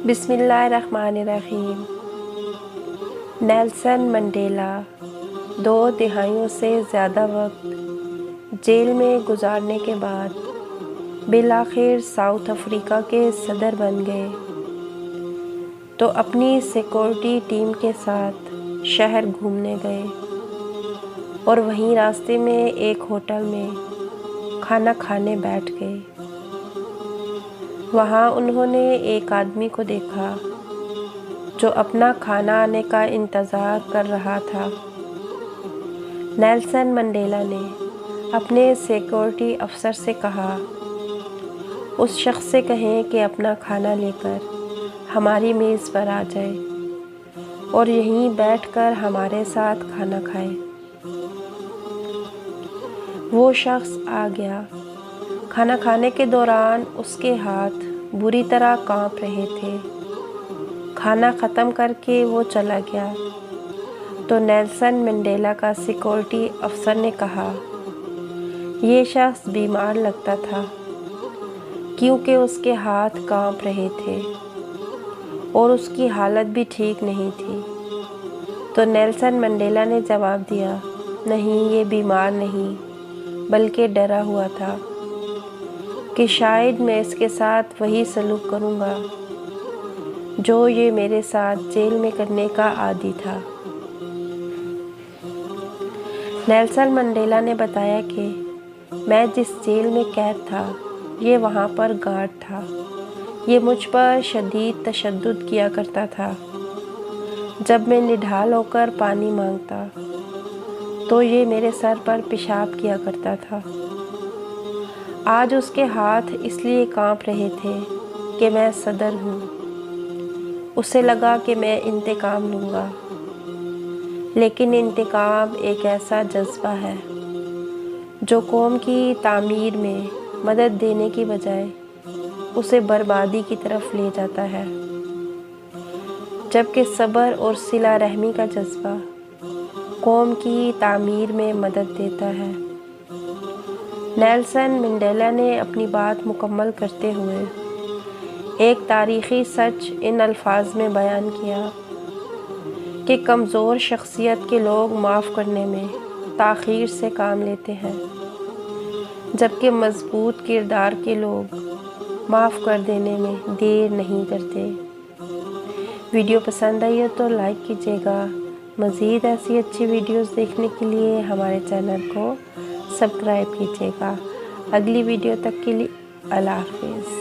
بسم اللہ الرحمن الرحیم۔ نیلسن منڈیلا 2 دہائیوں سے زیادہ وقت جیل میں گزارنے کے بعد بالآخر ساؤتھ افریقہ کے صدر بن گئے تو اپنی سیکورٹی ٹیم کے ساتھ شہر گھومنے گئے اور وہیں راستے میں ایک ہوٹل میں کھانا کھانے بیٹھ گئے۔ وہاں انہوں نے ایک آدمی کو دیکھا جو اپنا کھانا آنے کا انتظار کر رہا تھا۔ نیلسن منڈیلا نے اپنے سیکورٹی افسر سے کہا، اس شخص سے کہیں کہ اپنا کھانا لے کر ہماری میز پر آ جائے اور یہیں بیٹھ کر ہمارے ساتھ کھانا کھائے۔ وہ شخص آ گیا۔ کھانا کھانے کے دوران اس کے ہاتھ بری طرح کانپ رہے تھے۔ کھانا ختم کر کے وہ چلا گیا تو نیلسن منڈیلا کا سیکورٹی افسر نے کہا، یہ شخص بیمار لگتا تھا کیونکہ اس کے ہاتھ کانپ رہے تھے اور اس کی حالت بھی ٹھیک نہیں تھی۔ تو نیلسن منڈیلا نے جواب دیا، نہیں، یہ بیمار نہیں بلکہ ڈرا ہوا تھا کہ شاید میں اس کے ساتھ وہی سلوک کروں گا جو یہ میرے ساتھ جیل میں کرنے کا عادی تھا۔ نیلسن منڈیلا نے بتایا کہ میں جس جیل میں قید تھا یہ وہاں پر گارڈ تھا۔ یہ مجھ پر شدید تشدد کیا کرتا تھا۔ جب میں نڈھال ہو کر پانی مانگتا تو یہ میرے سر پر پیشاب کیا کرتا تھا۔ آج اس کے ہاتھ اس لیے کانپ رہے تھے کہ میں صدر ہوں۔ اسے لگا کہ میں انتقام لوں گا، لیکن انتقام ایک ایسا جذبہ ہے جو قوم کی تعمیر میں مدد دینے کی بجائے اسے بربادی کی طرف لے جاتا ہے، جبکہ صبر اور صلہ رحمی کا جذبہ قوم کی تعمیر میں مدد دیتا ہے۔ نیلسن منڈیلا نے اپنی بات مکمل کرتے ہوئے ایک تاریخی سچ ان الفاظ میں بیان کیا کہ کمزور شخصیت کے لوگ معاف کرنے میں تاخیر سے کام لیتے ہیں، جبکہ مضبوط کردار کے لوگ معاف کر دینے میں دیر نہیں کرتے۔ ویڈیو پسند آئی ہو تو لائک کیجیے گا۔ مزید ایسی اچھی ویڈیوز دیکھنے کے لیے ہمارے چینل کو سبسکرائب کیجیے گا۔ اگلی ویڈیو تک کے لیے اللہ حافظ۔